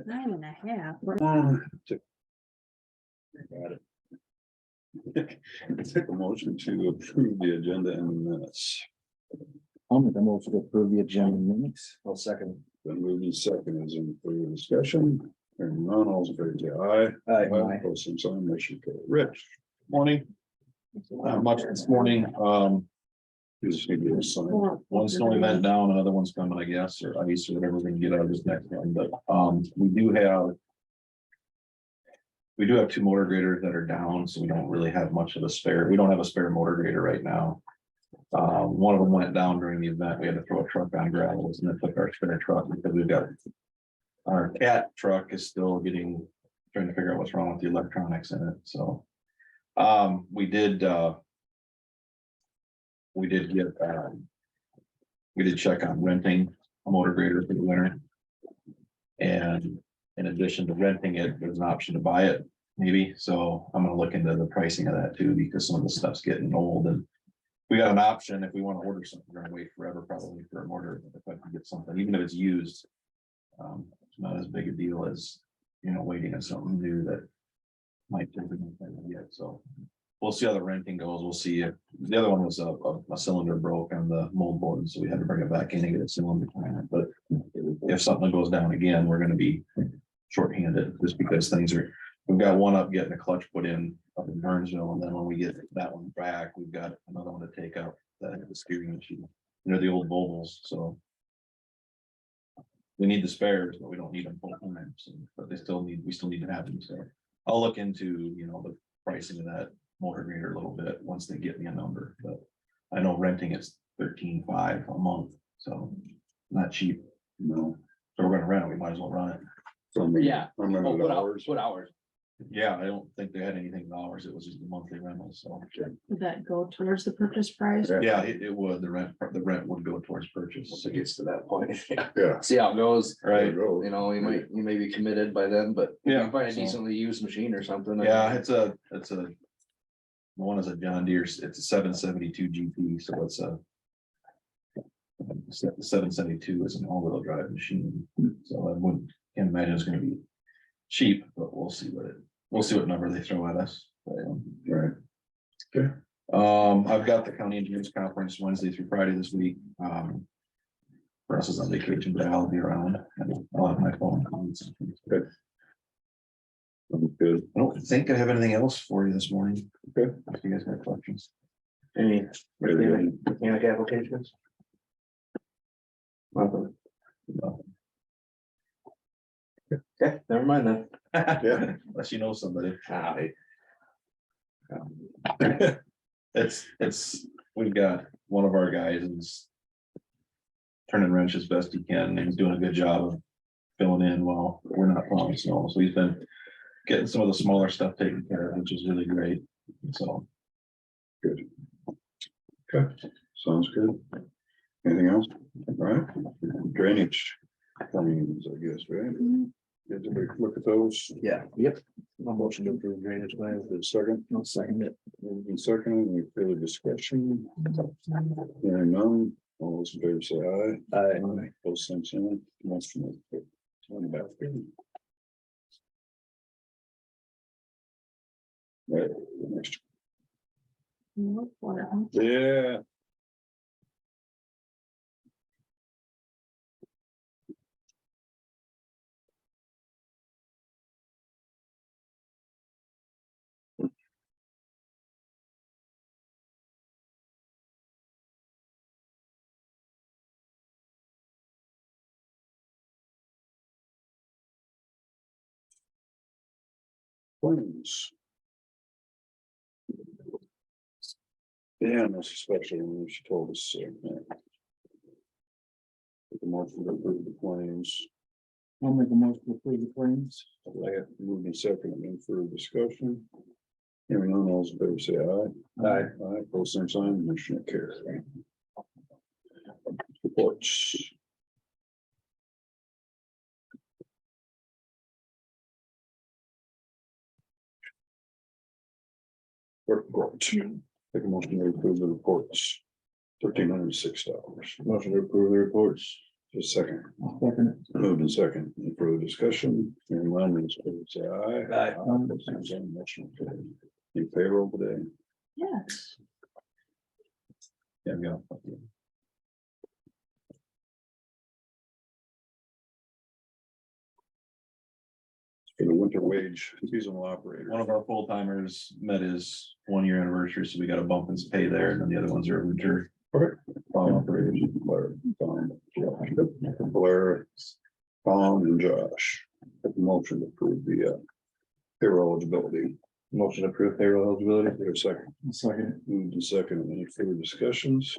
9.5. Got it. Take a motion to approve the agenda and the minutes. I'll make a motion to approve the agenda minutes. I'll second. Then moving second is in further discussion. Hearing none, all in favor, say aye. Aye. Opposed, same sign, motion carried. Rich. Morning. Not much this morning. You just need to sign. One snowy event down, another one's coming, I guess, or ice or whatever we can get out of this next one, but, we do have two motor graders that are down, so we don't really have much of a spare. We don't have a spare motor grader right now. One of them went down during the event. We had to throw a truck on gravels and then took our spare truck because we've got our cat truck is still trying to figure out what's wrong with the electronics in it, so. We did check on renting a motor grader for the winter. And in addition to renting it, there's an option to buy it, maybe, so I'm gonna look into the pricing of that too, because some of the stuff's getting old and. We got an option if we want to order something, we're gonna wait forever probably for a motor, if I can get something, even if it's used. It's not as big a deal as, waiting on something new that might take yet, so. We'll see how the renting goes. We'll see if the other one was a cylinder broke on the mold board, so we had to bring it back in and get a cylinder on it. But if something goes down again, we're gonna be shorthanded just because we've got one up getting a clutch put in up in Burnsville, and then when we get that one back, we've got another one to take up the steering machine, the old Volvos, so. We need the spares, but we don't need them full time, so, but we still need to have them, so. I'll look into, the pricing of that motor grader a little bit once they get me a number, but I know renting is $13,500 a month, so not cheap. No. So we're gonna rent it, we might as well run it. So Yeah. Remember the hours. What hours? Yeah, I don't think they had anything in hours, it was just a monthly rental, so. Would that go towards the purchase price? Yeah, it would, the rent would go towards purchase. Once it gets to that point. Yeah. See how it goes. Right. You may be committed by then, but. You Yeah, can find a so- decently used machine or something. Yeah, one is a John Deere, it's a 772 GP, so it's a. The 772 is an all-wheel drive machine, so I can't imagine it's gonna be cheap, but we'll see what number they throw at us. Right. Okay. I've got the county engineers conference Wednesday through Friday this week. Russ is on vacation, but I'll be around and I'll have my phone. Good. Good. I don't think I have anything else for you this morning. Okay. If you guys have questions. Any Very good. mechanic applications? Nothing. Okay, never mind then. Yeah. Unless you know somebody. Alright. We've got one of our guys is turning wrench as best he can, and he's doing a good job of filling in while we're not plowing snow, so he's been getting some of the smaller stuff taken care of, which is really great, so. Good. Okay, sounds good. Anything else? All right, drainage. Claims, I guess, right? Get a big look at those. Yeah, yep. No motion to approve drainage plans. For a second. No second it. Moving second, any further discussion? Hearing none, all those in favor say aye. Aye. Both same sign. Motion is carried. Right, next. Yeah. Claims. Yeah, that's especially when she told us. The motion to approve the claims. I'll make a motion to approve the claims. Moving second and for discussion. Hearing none, all those in favor say aye. Aye. Aye, both same sign, motion carried. Reports. Report. Take a motion to approve the reports. $1,306. Motion to approve the reports. Just a second, I'll second it. moved in second, any further discussion? Hearing none, those in favor say aye. Aye. Opposed, same sign, motion carried. Any payroll today? Yes. Yeah, yeah. For the winter wage seasonal operator. One of our full timers met his 1 year anniversary, so we got a bump in his pay there, and then the other ones are winter. Okay. Farm operators, Blair, Blair, Tom and Josh. Motion to approve the payroll eligibility. Motion to approve payroll eligibility. Wait a second, I'll second it. moved in second, any further discussions?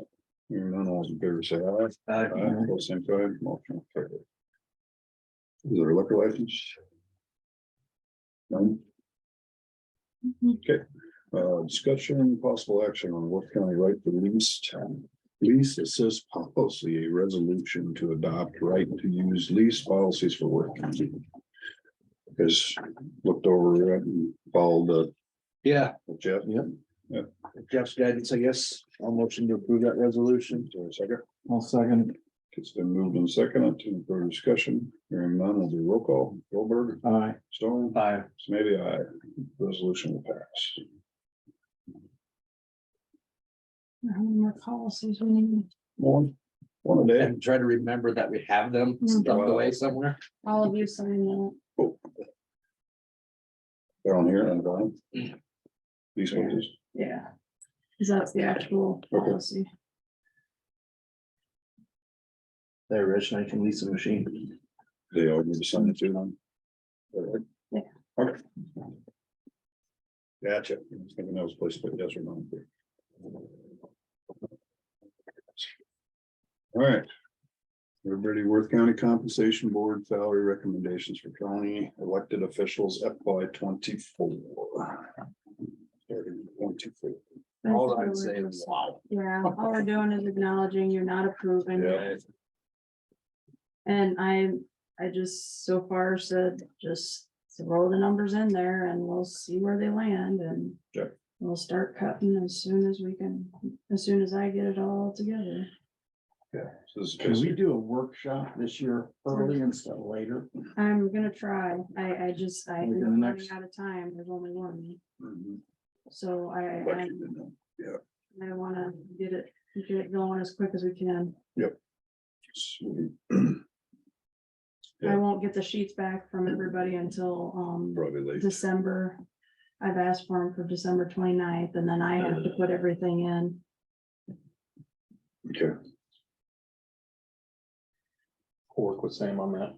Hearing none, all those in favor say aye. Aye. Aye, both same time, motion carried. Is there a liquor license? None? Okay, discussion, possible action on Worth County right to lease assist policy, a resolution to adopt right to use lease policies for Worth County. Because looked over it and followed Yeah, Jeff. Yep. Jeff's guidance, I guess. I'll motion to approve that resolution. Is there a second? I'll second it. It's been moved and seconded to further discussion. Hearing none, will do roll call. Goldberg, Aye. Stone, Aye. maybe aye. Resolution will pass. How many more policies we need? One a day. And try to remember that we have them Mhm. tucked away somewhere. All of you sign that. Oh. They're on here and gone. These ones, Yeah. Cause that's the actual Okay. policy. There, Rich, I can lease a machine. they all need to sign it too. Then. All right. Yeah. Okay. Gotcha. I was thinking that was a place to put yes or no. All right. Everybody, Worth County Compensation Board salary recommendations for county elected officials FY 24. Starting in 24. All I'd Basically, say we're is just- wow. Yeah, all we're doing is acknowledging you're not approving. Yeah. And I just so far said, just throw the numbers in there and we'll see where they land and. Yeah. We'll start cutting as soon as we can, as soon as I get it all together. Yeah. So this is Can we basically, do a workshop this year early instead of later? I'm gonna try. I just, I Within am the running next- out of time. There's only one. Mhm. So I wanna get it going as quick as we can. Sweet. I Yeah. won't get the sheets back from everybody until, Probably late. December. I've asked for them for December 29th, and then I have to put everything in. Okay, Work with Sam on that.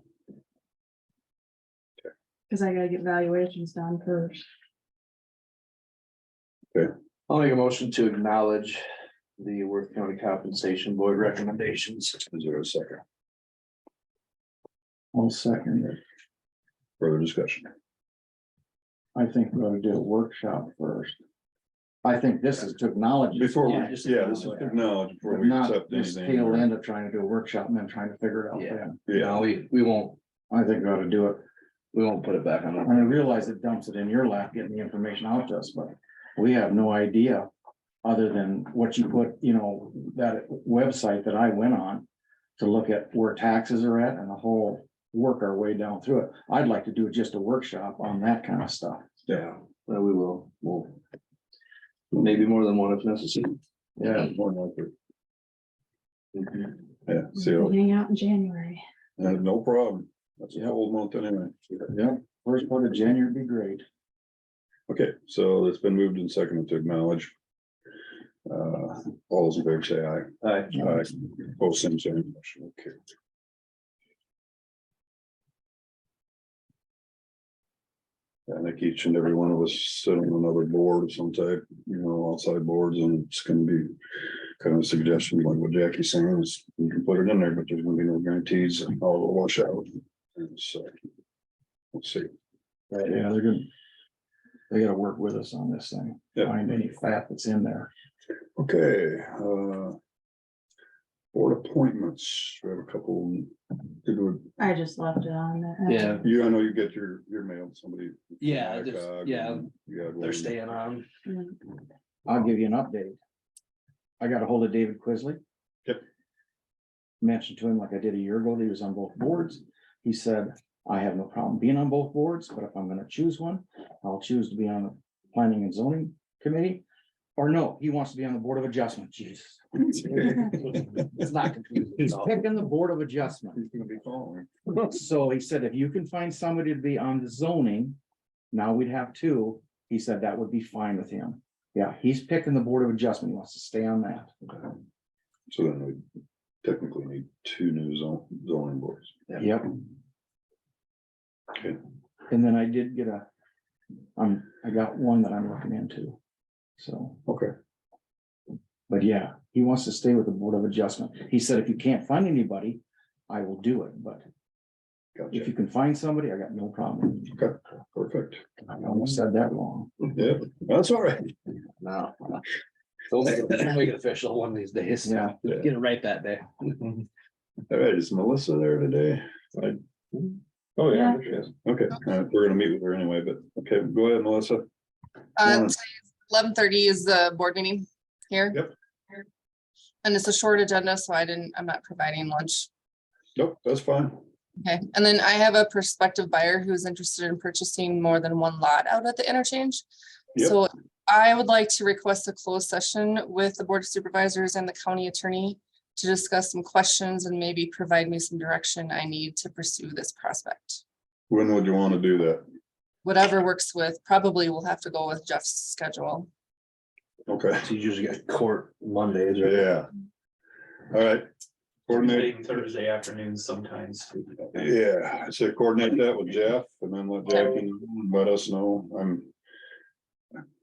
Cause I gotta get valuations done first. I'll make a motion to acknowledge the Worth County Compensation Board recommendations. is there a second? I'll second it. Further discussion? I think we ought to do a workshop first. I think this is to acknowledge. Before, we Yeah, this just is acknowledged before we Not accept this anything. tail end of trying to do a workshop and then trying to figure it out. Yeah. then. Yeah, No, we won't, I think we ought to do it. we won't put it back on. I realize it dumps it in your lap, getting the information out to us, but we have no idea. Other than what you put, that website that I went on to look at where taxes are at and the whole work our way down through it. I'd like to do just a workshop on that kind of stuff. Yeah, well, we will, maybe more than one if necessary. yeah, more than likely. Yeah, We so, can hang out in January. no problem. That's a Yeah. whole month anyway. Yeah, first part of January would be great. Okay, so it's been moved and seconded to acknowledge. All those in favor say aye. Aye. Aye. Both same sign. Motion will carry. I think each and every one of us sit on another board of some type, outside boards, and it's gonna be kind of a suggestion, like what Jackie's saying is, you can put it in there, but there's gonna be no guarantees, and all will wash out. And so, let's see. Yeah, they're good. They gotta work with us on this thing, Yeah. find any fat that's in there. Okay, board appointments, we have a couple. Did we, I just left it on there. Yeah, I know you get your mail, somebody. Yeah, just- yeah, You had they're one. staying on. Mm. I'll give you an update. I got a hold of David Quisley. Yep. mentioned to him like I did a year ago, that he was on both boards. He said, I have no problem being on both boards, but if I'm gonna choose one, I'll choose to be on the planning and zoning committee. Or no, he wants to be on the board of adjustment, Jesus. It's not confusing. He's picking the board of adjustment. He's gonna be following. So he said, if you can find somebody to be on the zoning, now we'd have two. He said that would be fine with him. Yeah, he's picking the board of adjustment. He wants to stay on that. So then we technically need two new zoning boards. Yep. Okay. And then I did get I got one that I'm looking into. So, Okay. but yeah, he wants to stay with the board of adjustment. He said, if you can't find anybody, I will do it, but if Gotcha. you can find somebody, I got no problem. Okay, perfect. I almost said that wrong. Yeah, that's all right. No. So we'll make it official one of these days. Yeah. Get it right that day. All right, is Melissa there today? Oh, yeah. Okay, we're gonna meet with her anyway, but okay, go ahead, Melissa. Morning. 11:30 is the board meeting here. Yep. And it's a short agenda, so I'm not providing lunch. Nope, that's fine. Okay, and then I have a prospective buyer who's interested in purchasing more than one lot out at the interchange. Yep. So I would like to request a closed session with the board of supervisors and the county attorney to discuss some questions and maybe provide me some direction I need to pursue this prospect. When would you want to do that? Whatever works with, probably we'll have to go with Jeff's schedule. Okay, So you usually get court Mondays, right? yeah. All right. Coordinate, Thursday afternoons sometimes. yeah, I say coordinate that with Jeff and then let Jackie let us know.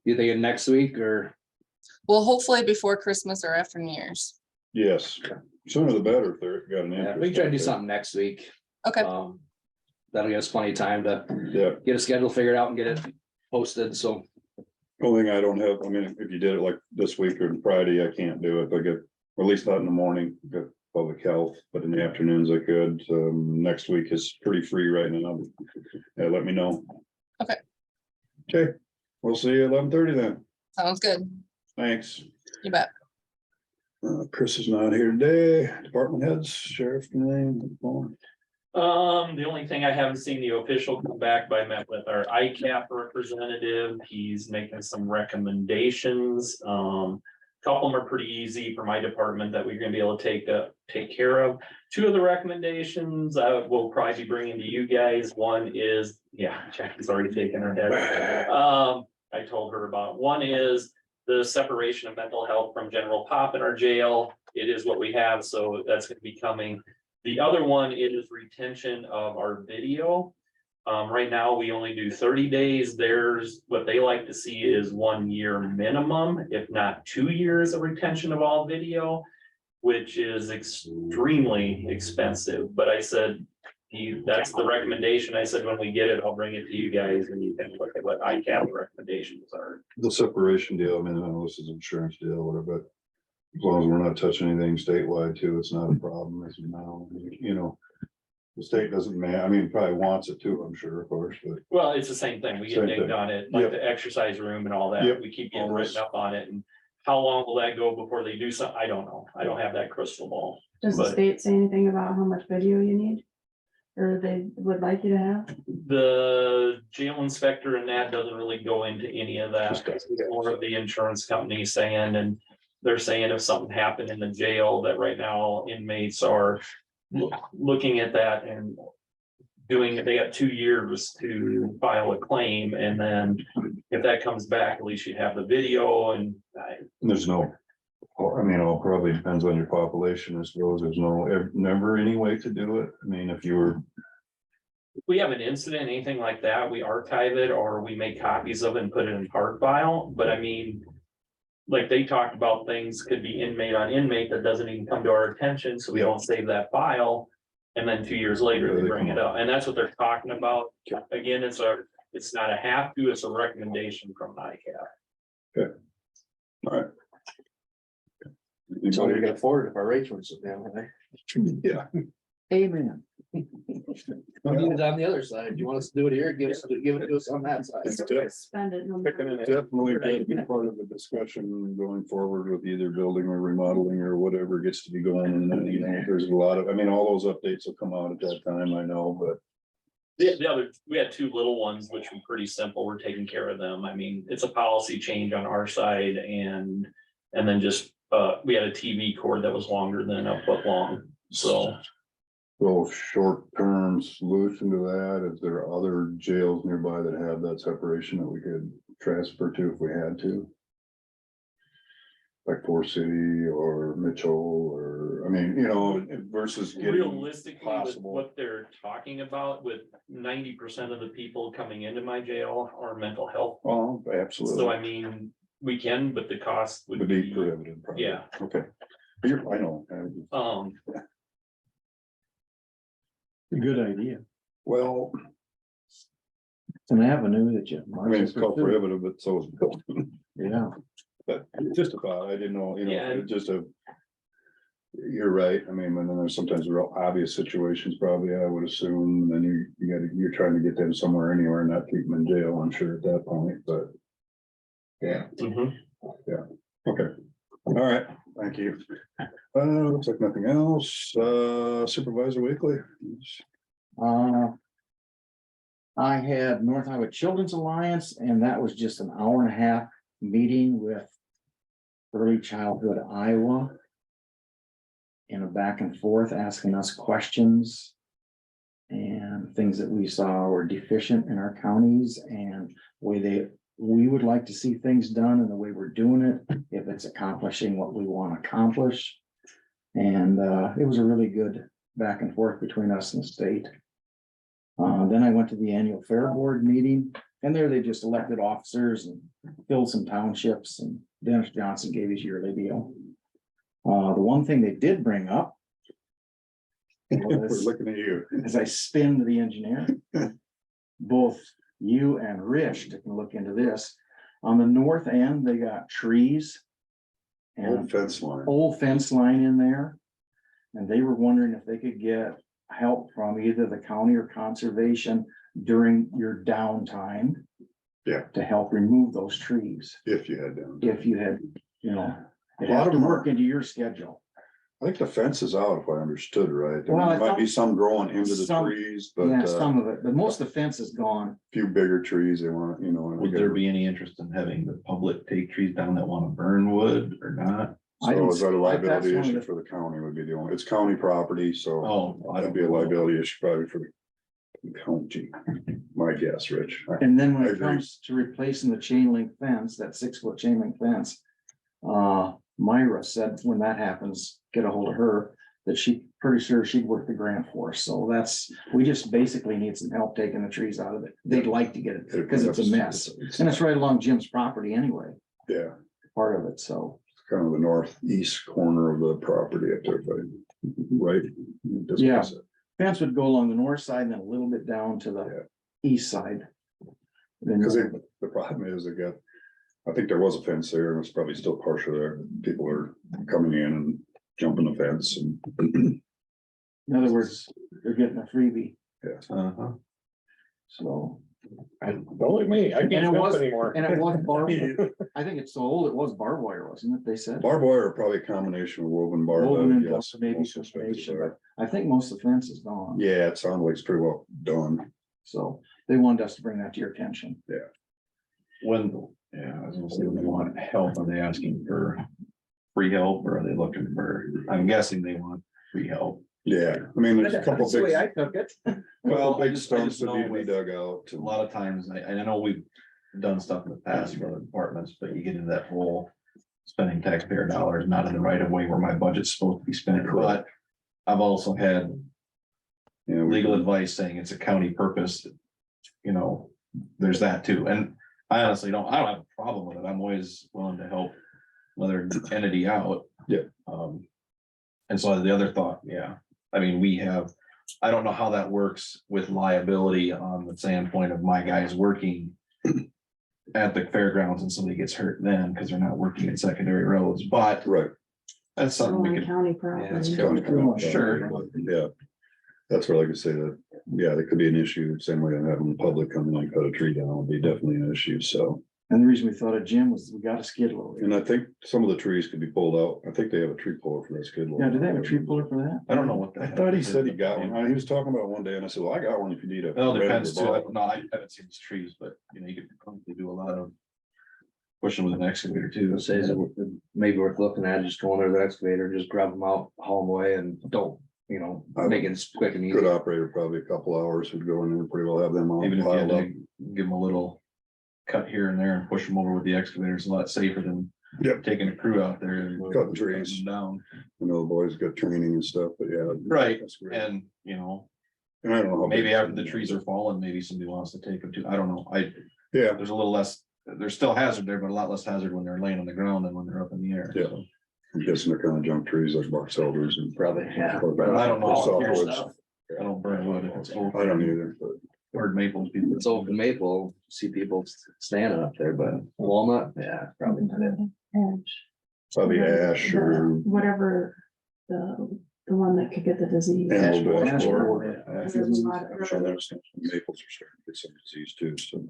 You thinking next week or? Well, hopefully before Christmas or after New Year's. Yes, sooner the better if they're got an Yeah, interest. we can try to do out there. something next week. Okay. That'll give us plenty of time to Yeah, get a schedule figured out and get it posted, so. only thing I don't have, I mean, if you did it like this week or Friday, I can't do it, I get, or at least not in the morning, got public health, but in the afternoons I could. Next week is pretty free right now. Yeah, let me know. Okay. Okay, we'll see you at 11:30 then. Sounds good. Thanks. You bet. Chris is not here today. Department heads, sheriff, name. The only thing I haven't seen the official come back, but I met with our ICAP representative. He's making some recommendations. Couple of them are pretty easy for my department that we're gonna be able to take care of. Two of the recommendations I will probably be bringing to you guys. One is, yeah, Jackie's already taken her head. I told her about, one is the separation of mental health from general pop in our jail. It is what we have, so that's gonna be coming. The other one is retention of our video. Right now, we only do 30 days. There's what they like to see is 1 year minimum, if not 2 years of retention of all video, which is extremely expensive. But I said, that's the recommendation. I said, when we get it, I'll bring it to you guys and you can look at what ICAP recommendations are. The separation deal, I mean, I know this is insurance deal, or whatever, but as long as we're not touching anything statewide too, it's not a problem, as you know, the state doesn't, I mean, probably wants it too, I'm sure, of course, but. Well, it's the same thing. We get Same dinged thing. on it, like Yep. the exercise room and all Yep. that. We keep getting All written those. up on it. And how long will that go before they do something? I don't know. I don't have that crystal ball. Does the But- state say anything about how much video you need? Or they would like you to have? The jail inspector and that doesn't really go into any of that. Just doesn't. It's more of the insurance company saying, and they're saying if something happened in the jail, that right now inmates are looking at that and doing it. They got 2 years to file a claim, and then if that comes back, at least you have the video. And There's no, I mean, it probably depends on your population, I suppose. There's never any way to do it. I mean, if you were, if we have an incident, anything like that, we archive it or we make copies of it and put it in hard file. But I mean, like they talked about, things could be inmate on inmate that doesn't even come to our attention, so we don't save that file. And then 2 years later, they bring it up, and that's what they're talking about. Again, it's not a have to, it's a recommendation from ICAP. all right. So you're gonna forward if our rates were so down, right? Yeah, Amen. We need it on the other side. You want us to do it here? Give it to us on that side. Spend it. no Definitely could be part of the discussion going forward with either building or remodeling or whatever gets to be going. And then, you know, there's a lot of, I mean, all those updates will come out at that time, I know, but. The other, we had two little ones, which were pretty simple. We're taking care of them. I mean, it's a policy change on our side and then just, we had a TV cord that was longer than a foot long, so. So short-term solution to that, is there other jails nearby that have that separation that we could transfer to if we had to? Like Forest City or Mitchell, or, I mean, you know, versus getting Realistically, with possible. what they're talking about, with 90% of the people coming into my jail are mental health. Oh, So absolutely. I mean, we can, but the cost Would would be be, prohibitive. probably. yeah. Okay. I know. Good idea. Well, It's an avenue that you. I mean, it's called prohibitive, but so is building. Yeah, But just about, I didn't know, you know, Yeah. it just a. You're right, I mean, and then there's sometimes real obvious situations, probably, I would assume, and then you're trying to get them somewhere anywhere, not keep them in jail, I'm sure at that point, but. Yeah, Mhm. okay, all right, thank you. Looks like nothing else, Supervisor Weekly. I had North Iowa Children's Alliance, and that was just an hour and a half meeting with Early Childhood Iowa. In a back and forth, asking us questions. And things that we saw were deficient in our counties and we would like to see things done and the way we're doing it, if it's accomplishing what we want to accomplish. And it was a really good back and forth between us and the state. Then I went to the annual fair board meeting, and there they just elected officers and filled some townships, and Dennis Johnson gave his yearly deal. The one thing they did bring up We're was, looking at you. as I spin to the engineer, both you and Rich can look into this. On the north end, they got trees Old and fence line. old fence line in there. And they were wondering if they could get help from either the county or conservation during your downtime. Yeah. To help remove those trees, If you had them. if you had, you know, it A lot had of to them work are- into your schedule. I think the fence is out, if I understood right. There Well, I might be thought- some growing into the Some- trees, but Yeah, a some of it, but most of the fence is gone. few bigger trees they want, you know. and we Would there got- be any interest in having the public take trees down that want to burn wood or not? I So don't is that a see- that's liability one of issue the- for the county would be the only, it's county property, so Oh, I that'd don't be a know. liability issue probably for the county. My guess, Rich. And then when I it agree. comes to replacing the chain link fence, that 6-foot chain link fence. Myra said when that happens, get a hold of her, that she pretty sure she'd work the grant for us. So we just basically need some help taking the trees out of it. They'd like to get it because it's a mess. And it's right along Jim's property anyway, Yeah, part of it, so. it's kind of the northeast corner of the property up there, right? Yeah. Fence would go along the north side and then a little bit down to the east side. Then Because the problem is they got, I think there was a fence there and it's probably still partial there. People are coming in and jumping the fence and. in other words, they're getting a freebie, Uh-huh. so. Don't me, I And can't it jump was- anymore. And it was barbed, I think it's so old, it was barbed wire, wasn't it? They said. Barbed wire, probably a combination of woven bar. Woven and yes, maybe most some suspected nation, are. but I think most of the fence is gone. Yeah, it sounds like it's pretty well done. So they wanted us to bring that to your attention. When, yeah, I was gonna say, when they want help, are they asking for free help or are they looking for, I'm guessing they want free help. Yeah, I mean, there's a couple That's the way big, I took it. well, I big just stumps that know need to be with dug out. A lot of times, I know we've done stuff in the past for other departments, but you get into that whole spending taxpayer dollars, not in the right of way where my budget's supposed to be spent, but I've also had You know, we- legal advice saying it's a county purpose. You know, there's that too, and I honestly I don't have a problem with it, I'm always willing to help another entity out. Yeah. And so the other thought, yeah, I mean, I don't know how that works with liability on the standpoint of my guys working at the fairgrounds and somebody gets hurt then, because they're not working in secondary roads, but Right. that's something we On could. county Yeah, that's property. county property. Sure. Yeah. That's where, like I say, that, yeah, that could be an issue, same way I'm having the public come in and cut a tree down would be definitely an issue, so. And the reason we thought of Jim was we got a skid loader. And I think some of the trees could be pulled out. I think they have a tree puller for that skid loader. Yeah, do they have a tree puller for that? I don't know what I that. thought he said he got one. He was talking about it one day and I said, well, I got one if you need it. Well, it depends too. No, I haven't seen his trees, but you know, you could probably do a lot of pushing with an excavator too. Say, is it maybe worth looking at, just going over the excavator, just grab them out, haul them away and don't, you know, make it quick and easy. Good operator, probably a couple hours would go in there, pretty well have them all Even if you had piled up. to give them a little cut here and there and push them over with the excavator, it's a lot safer than Yep. taking a crew out there and Cutting trees. them down. I know the boys got training and stuff, but yeah. Right, that's great. and you know, And I don't know. how maybe big- after the trees are falling, maybe somebody wants to take them too. I don't know. Yeah, There's a little less, there's still hazard there, but a lot less hazard when they're laying on the ground than when they're up in the air. Yeah. So, I'm guessing they're kind of junk trees like box elders and. Probably, yeah. I don't know. Softwoods. I don't burn wood if it's oak. I don't either, but Or maples. people- It's oak and maple, see people standing up there, but walnut, yeah, probably not it. Edge. probably ash or. Whatever, the one that could get the disease. Ash bush Ash or- borer. There's a lot of- I'm sure there's some maples are starting to get some disease too, so.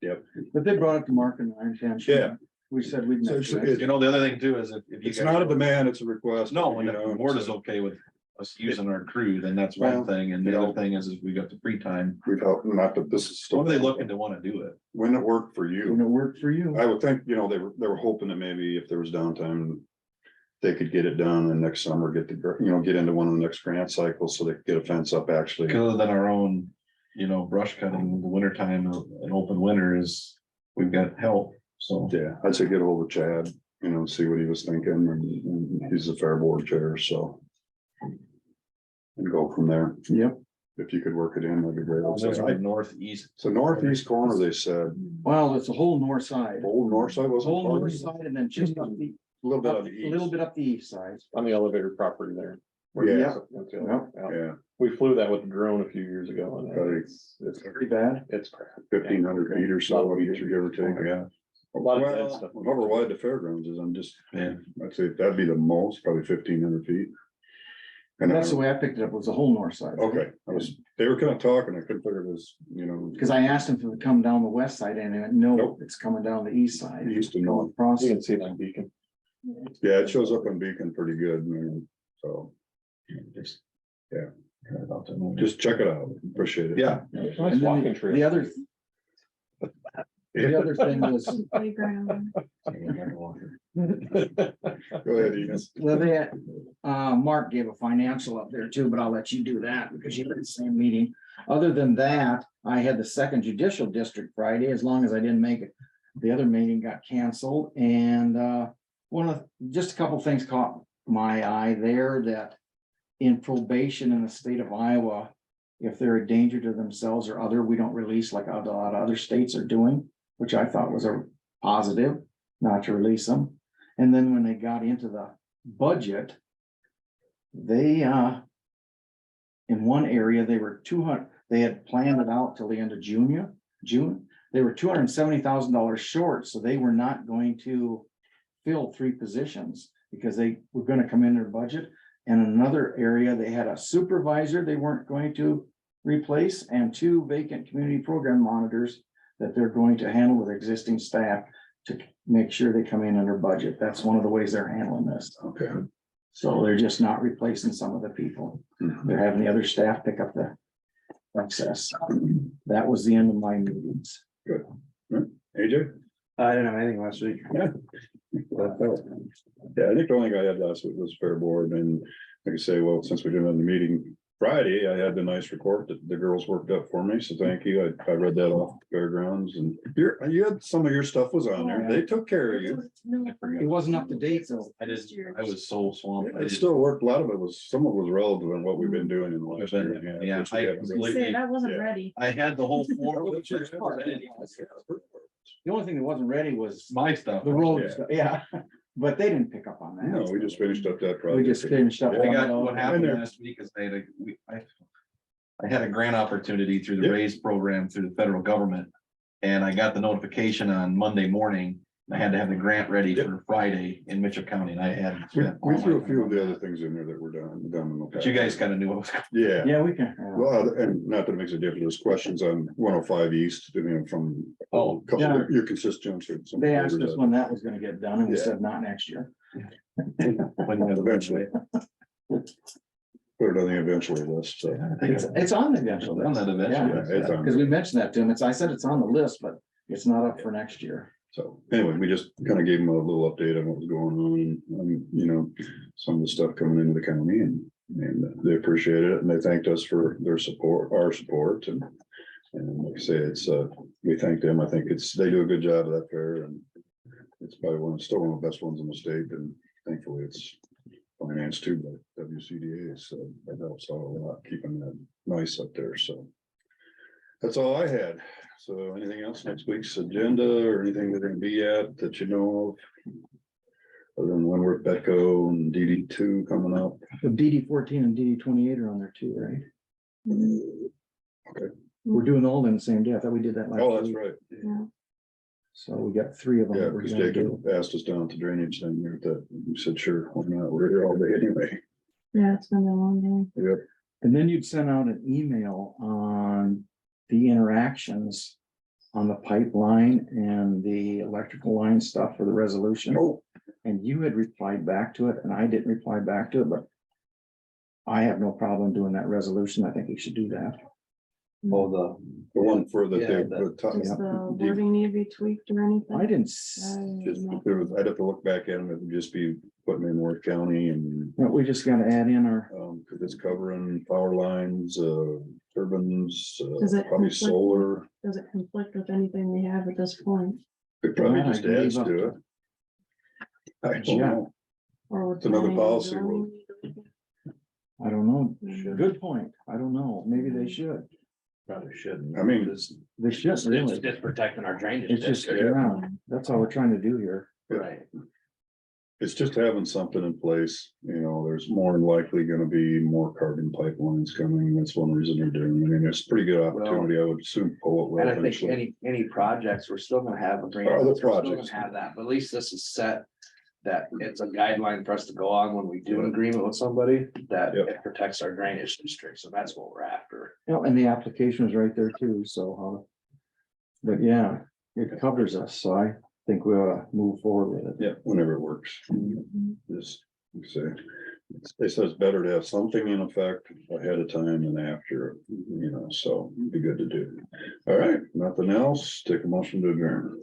Yep. But they brought it to Mark and I intention. Yeah. We said we'd. So mention it's- it. You know, the other thing too is if you. It's guys- not a demand, it's a request. No, and you if know, the board is so okay with us using our crew, then that's Well, one thing, and you the know- other thing is we got the free time. We've helped, not that this is. still- When are they looking to wanna do it? When it worked for When you, it worked for you. I would think, you know, they were hoping that maybe if there was downtime. They could get it done and next summer get get into one of the next grant cycles so they could get a fence up actually. Because other than our own, you know, brush cutting in the winter time, an open winter is, we've got help, so. Yeah, I'd say get over Chad, you know, see what he was thinking and he's the fair board chair, so. And go from there. Yep. If you could work it in, that'd be great. It's the northeast. So northeast corner, they said, Well, it's the whole north side. old north side The wasn't. whole part of north it? side and then just up the, A little bit up- of the a little east. bit up the east side. On the elevator property there. Yeah, Okay, Yep. yeah. yeah, We flew that with the drone a few years ago and Probably. it's Pretty bad. crap. 1,500 feet or so, give or take, yeah. A lot of bad Well, stuff. however wide the fairgrounds is, I'm just, Yeah. I'd say that'd be the most, probably 1,500 feet. And That's the way I picked it up, was the whole north side. okay, they were kind of talking, I couldn't figure it was, you know, Cause I asked him to come down the west side and he went, no, Nope. it's coming down the east side. east and north. Across. You can see it on Beacon. Yeah, it shows up on Beacon pretty good, man, so Just. Yeah. About that. just check it out, appreciate it. Yeah, Nice And then walking the trail. other, the other thing was, Playground. Go ahead, Enos. well, they had, Mark gave a financial up there too, but I'll let you do that because you were in the same meeting. Other than that, I had the second judicial district Friday, as long as I didn't make it. The other meeting got canceled and, just a couple things caught my eye there that in probation in the state of Iowa, if they're a danger to themselves or other, we don't release like a lot of other states are doing, which I thought was a positive, not to release them. And then when they got into the budget, they, in one area, they were 200, they had planned it out till the end of June. They were $270,000 short, so they were not going to fill 3 positions because they were gonna come in their budget. And in another area, they had a supervisor they weren't going to replace and 2 vacant community program monitors that they're going to handle with existing staff to make sure they come in under budget. That's one of the ways they're handling this. Okay. So they're just not replacing some of the people. Mhm. They're having the other staff pick up the excess. That was the end of my meetings. AJ? I didn't have anything last week. Yeah, I think the only thing I had last week was fair board and like I say, well, since we didn't have the meeting Friday, I had the nice report that the girls worked up for me, so thank you. I read that off fairgrounds and you had some of your stuff was on there. They took care of you. It wasn't up to date though. I did, I was so swamped. I It did- still worked. A lot of it was, some of it was relevant in what we've been doing in the last We've year. been- yeah, which we I haven't really- completely- Say, that wasn't Yeah. ready. I had the whole floor. The only thing that wasn't ready was My stuff. the road, Yeah. stuff. Yeah, but they didn't pick up on that. No, we just finished up that We project. just finished up. I on got, it all. what happened there. last week is I had I had a grant opportunity through the Yep. RAISE program through the federal government. And I got the notification on Monday morning I had to have the grant ready for Friday in Mitchell County and I had. We threw a few of the other things in there that were done in the But you guys past. kind of knew what was. Yeah, Yeah, we can. well, and not that it makes a difference, there's questions on 105 East, you know, from. Oh, couple yeah. of your constituents. or some They asked us neighbors when that was gonna get done, and we Yeah. said not next year. Eventually. Put it on the eventually list, so. I think It's on the eventual. on that Yeah, eventually. it's on. Because we mentioned that to him. I said it's on the list, but it's not up for next year. So anyway, we just kind of gave them a little update on what was going on and, you know, some of the stuff coming into the county and they appreciated it and they thanked us for their support, our support and like I say, it's, we thank them. I think they do a good job of that fair and it's probably still one of the best ones in the state and thankfully it's financed too by WCDA, so that helps out a lot, keeping that nice up there, so. That's all I had. So anything else next week's agenda or anything they're gonna be at that you know of? Other than Winworth, Betco and DD2 coming up. The DD 14 and DD 28 are on there too, right? Okay. We're doing all in the same day. I thought we did that last Oh, that's week. right. So we got 3 of them. Yeah, that we're because gonna Jacob do. asked us down at the drainage thing there that we said, sure, why not? We're here all day anyway. Yeah, it's gonna be a long day. Yep. And then you'd send out an email on the interactions on the pipeline and the electrical line stuff for the resolution. Oh, And you had replied back to it and I didn't reply back to it, but I have no problem doing that resolution. I think we should do that. Oh, the one for the, Yeah, Does the wording need to be tweaked or anything? I didn't, just, I'd have to look back at them. It would just be putting in Worth County and we just gotta add in our, cause it's covering power lines, turbines, Does it probably conflict? solar. Does it conflict with anything we have at this point? It probably Yeah, just I can adds leave up to to- it. I don't Yeah. know. Or would It's another planning and policy zoning rule. need to look at I don't know. it? Good point. I don't know. Maybe they should. probably shouldn't. I mean, They should, It's really. just protecting our drainage. It's just, district. yeah, that's all we're trying to do here. Right. it's just having something in place, you know, there's more than likely gonna be more carbon pipelines coming. That's one reason they're doing. I mean, it's a pretty good opportunity. I would assume pull it. will And I think eventually. any projects, we're still gonna have agreements. Other We're still gonna projects. Have that, but at least this is set. That it's a guideline for us to go on when we do an agreement with somebody, that Yep. it protects our drainage district, so that's what we're after. You know, and the application is right there too, so, but yeah, it covers us, so I think we ought to move forward with it. Yeah, whenever it works. Just, like I say, they said it's better to have something in effect ahead of time than after, you know, so it'd be good to do. All right, nothing else, take a motion to adjourn.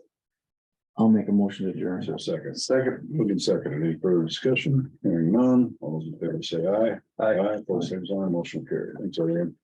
I'll make a motion to adjourn. Is there a second? Second. Moving second, any further discussion? Hearing none, all those in favor say aye. Aye. Both same sign, motion carried. Thanks, everyone.